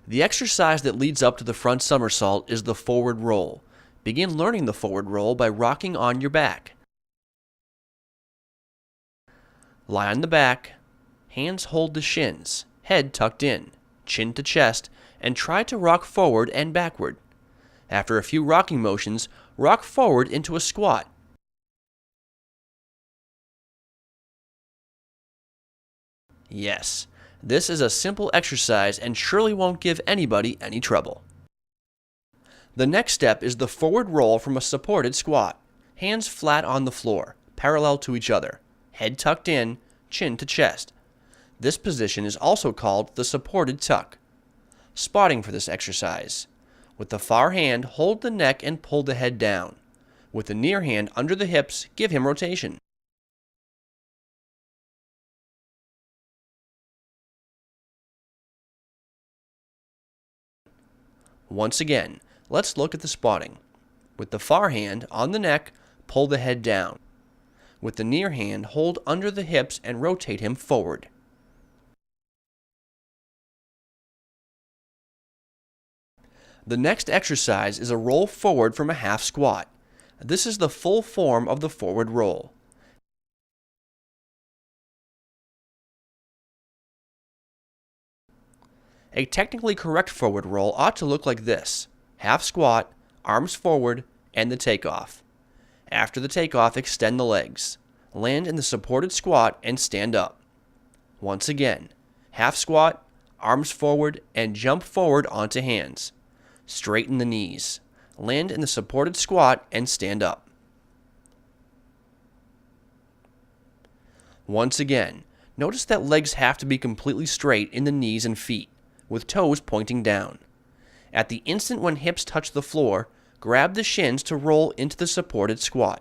The exercise that leads up to the front somersault is the forward roll. Begin learning the forward roll by rocking on your back. Lie on the back, hands hold the shins, head tucked in, chin to chest, and try to rock forward and backward. After a few rocking motions, rock forward into a squat. Yes, this is a simple exercise and surely won't give anybody any trouble. The next step is the forward roll from a supported squat. Hands flat on the floor, parallel to each other, head tucked in, chin to chest. This position is also called the supported tuck. Spotting for this exercise. With the far hand, hold the neck and pull the head down. With the near hand under the hips, give him rotation. Once again, let's look at the spotting. With the far hand on the neck, pull the head down. With the near hand, hold under the hips and rotate him forward. The next exercise is a roll forward from a half squat. This is the full form of the forward roll. A technically correct forward roll ought to look like this: half squat, arms forward, and the takeoff. After the takeoff, extend the legs. Land in the supported squat and stand up. Once again, half squat, arms forward, and jump forward onto hands. Straighten the knees. Land in the supported squat and stand up. Once again, notice that legs have to be completely straight in the knees and feet, with toes pointing down. At the instant when hips touch the floor, grab the shins to roll into the supported squat.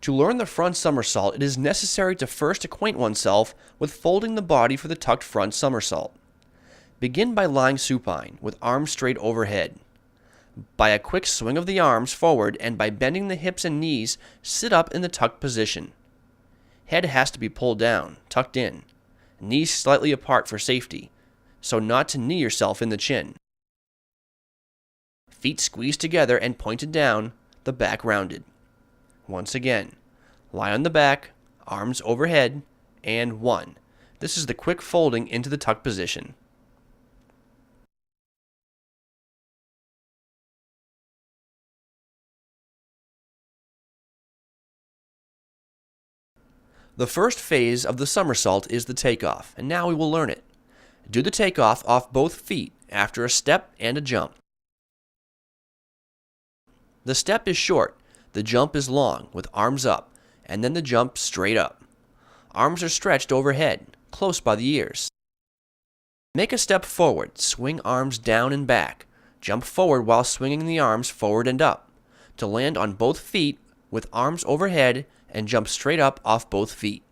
To learn the front somersault, it is necessary to first acquaint oneself with folding the body for the tucked front somersault. Begin by lying supine, with arms straight overhead. By a quick swing of the arms forward and by bending the hips and knees, sit up in the tucked position. Head has to be pulled down, tucked in. Knees slightly apart for safety, so not to knee yourself in the chin. Feet squeezed together and pointed down, the back rounded. Once again, lie on the back, arms overhead, and 1. This is the quick folding into the tuck position. The first phase of the somersault is the takeoff, and now we will learn it. Do the takeoff off both feet after a step and a jump. The step is short, the jump is long, with arms up, and then the jump straight up. Arms are stretched overhead, close by the ears. Make a step forward, swing arms down and back. Jump forward while swinging the arms forward and up, to land on both feet with arms overhead and jump straight up off both feet.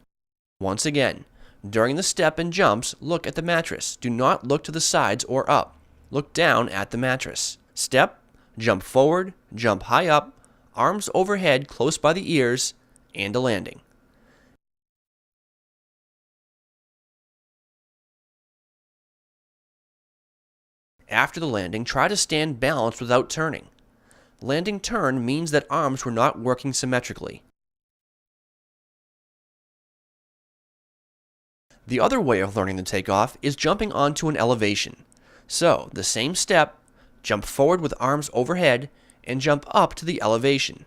Once again, during the step and jumps, look at the mattress. Do not look to the sides or up. Look down at the mattress. Step, jump forward, jump high up, arms overhead close by the ears, and a landing. After the landing, try to stand balanced without turning. Landing turn means that arms were not working symmetrically. The other way of learning the takeoff is jumping onto an elevation. So, the same step, jump forward with arms overhead, and jump up to the elevation.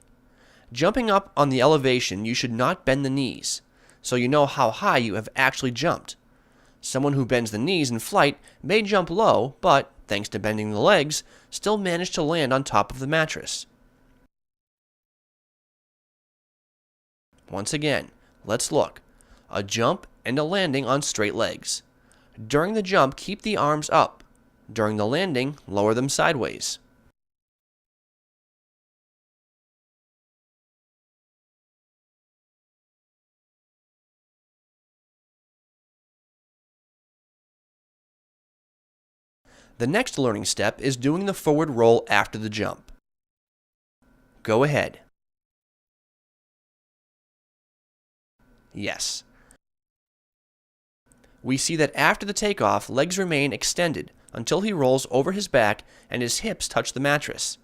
Jumping up on the elevation, you should not bend the knees, so you know how high you have actually jumped. Someone who bends the knees in flight may jump low, but, thanks to bending the legs, still manage to land on top of the mattress. Once again, let's look. A jump and a landing on straight legs. During the jump, keep the arms up. During the landing, lower them sideways. The next learning step is doing the forward roll after the jump. Go ahead. Yes. We see that after the takeoff, legs remain extended until he rolls over his back and his hips touch the mattress.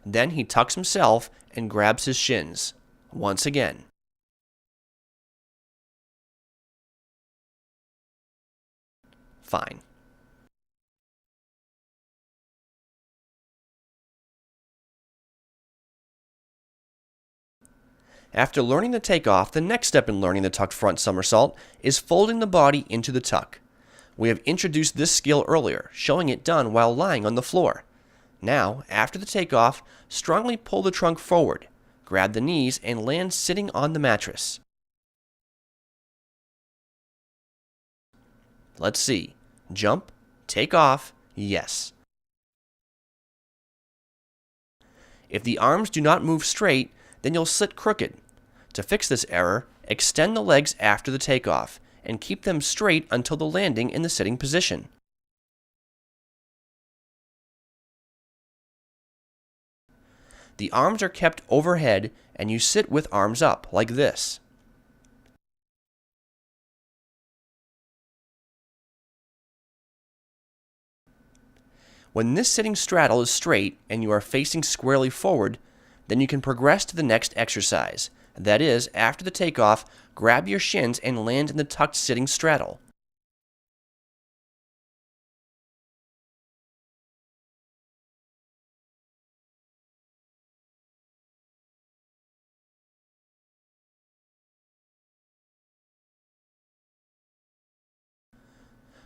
Then he tucks himself and grabs his shins. Once again. Fine. After learning the takeoff, the next step in learning the tucked front somersault is folding the body into the tuck. We have introduced this skill earlier, showing it done while lying on the floor. Now, after the takeoff, strongly pull the trunk forward, grab the knees, and land sitting on the mattress. Let's see. Jump, take off, yes. If the arms do not move straight, then you'll sit crooked. To fix this error, extend the legs after the takeoff and keep them straight until the landing in the sitting position. The arms are kept overhead and you sit with arms up, like this. When this sitting straddle is straight and you are facing squarely forward, then you can progress to the next exercise. That is, after the takeoff, grab your shins and land in the tucked sitting straddle.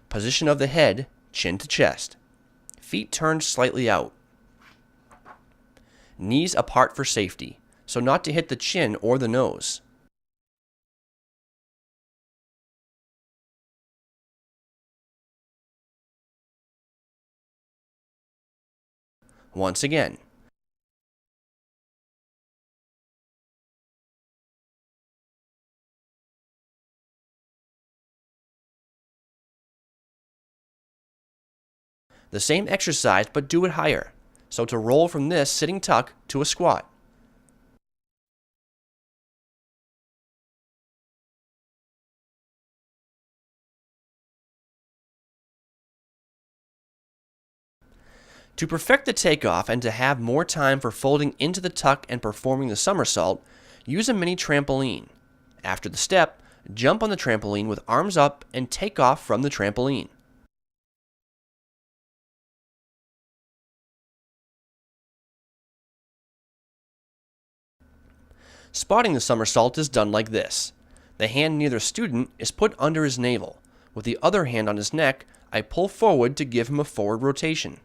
Position of the head, chin to chest. Feet turned slightly out. Knees apart for safety, so not to hit the chin or the nose. Once again. The same exercise, but do it higher. So to roll from this sitting tuck to a squat. To perfect the takeoff and to have more time for folding into the tuck and performing the somersault, use a mini trampoline. After the step, jump on the trampoline with arms up and take off from the trampoline. Spotting the somersault is done like this. The hand near the student is put under his navel. With the other hand on his neck, I pull forward to give him a forward rotation.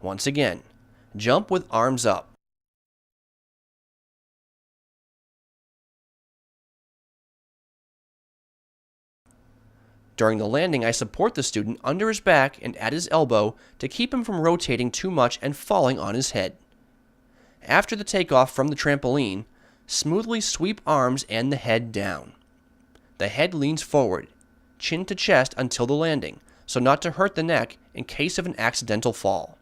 Once again, jump with arms up. During the landing, I support the student under his back and at his elbow to keep him from rotating too much and falling on his head. After the takeoff from the trampoline, smoothly sweep arms and the head down. The head leans forward, chin to chest until the landing, so not to hurt the neck in case of an accidental fall.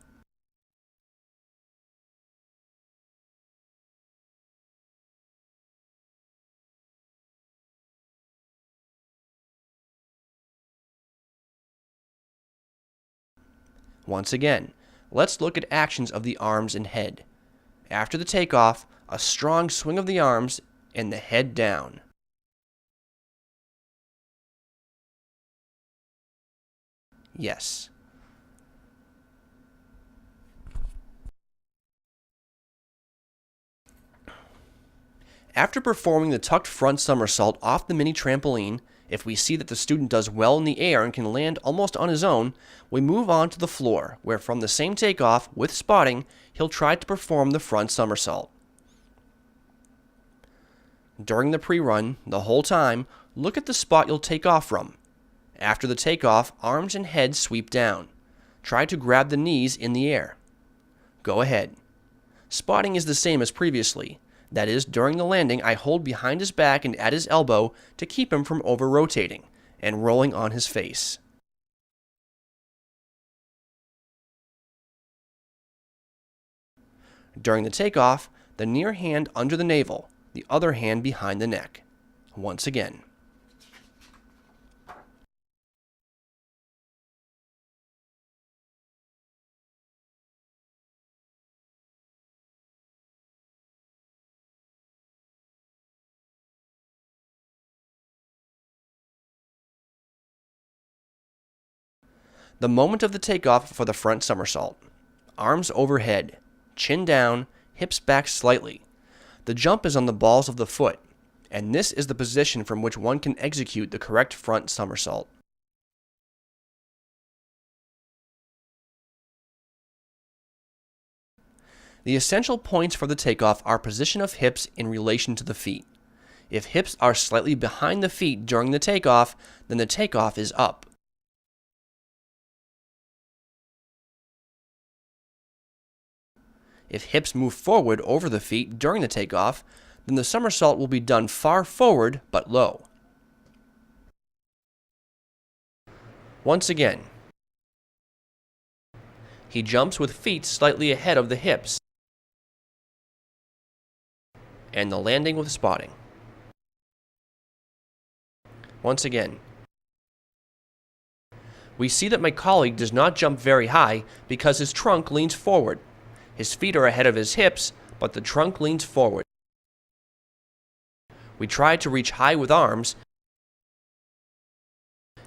Once again, let's look at actions of the arms and head. After the takeoff, a strong swing of the arms and the head down. Yes. After performing the tucked front somersault off the mini trampoline, if we see that the student does well in the air and can land almost on his own, we move on to the floor, where from the same takeoff, with spotting, he'll try to perform the front somersault. During the pre-run, the whole time, look at the spot you'll take off from. After the takeoff, arms and head sweep down. Try to grab the knees in the air. Go ahead. Spotting is the same as previously. That is, during the landing, I hold behind his back and at his elbow to keep him from over-rotating and rolling on his face. During the takeoff, the near hand under the navel, the other hand behind the neck. Once again. The moment of the takeoff for the front somersault. Arms overhead, chin down, hips back slightly. The jump is on the balls of the foot, and this is the position from which one can execute the correct front somersault. The essential points for the takeoff are position of hips in relation to the feet. If hips are slightly behind the feet during the takeoff, then the takeoff is up. If hips move forward over the feet during the takeoff, then the somersault will be done far forward but low. Once again, he jumps with feet slightly ahead of the hips, and the landing with spotting. Once again, we see that my colleague does not jump very high because his trunk leans forward. His feet are ahead of his hips, but the trunk leans forward. We tried to reach high with arms,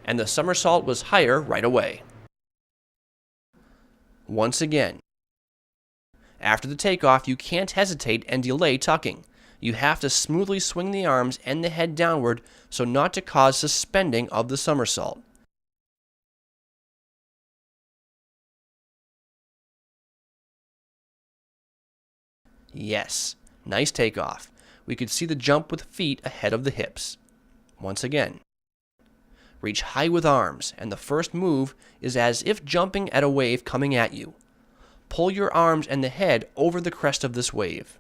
and the somersault was higher right away. Once again, after the takeoff, you can't hesitate and delay tucking. You have to smoothly swing the arms and the head downward so not to cause suspending of the somersault. Yes, nice takeoff. We could see the jump with feet ahead of the hips. Once again, reach high with arms, and the first move is as if jumping at a wave coming at you. Pull your arms and the head over the crest of this wave.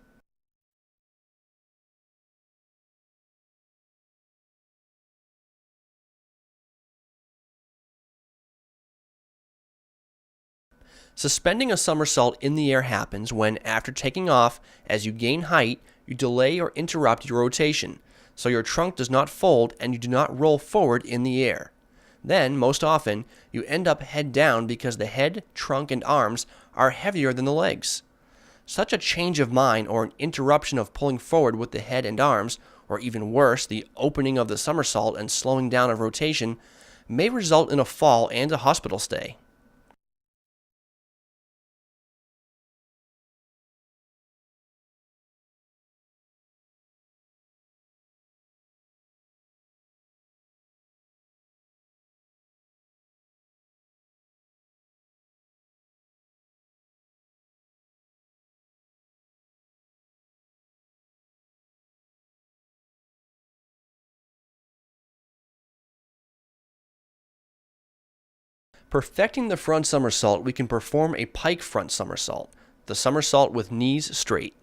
Suspending a somersault in the air happens when, after taking off, as you gain height, you delay or interrupt your rotation, so your trunk does not fold and you do not roll forward in the air. Then, most often, you end up head down because the head, trunk, and arms are heavier than the legs. Such a change of mind or an interruption of pulling forward with the head and arms, or even worse, the opening of the somersault and slowing down of rotation, may result in a fall and a hospital stay. Perfecting the front somersault, we can perform a pike front somersault, the somersault with knees straight.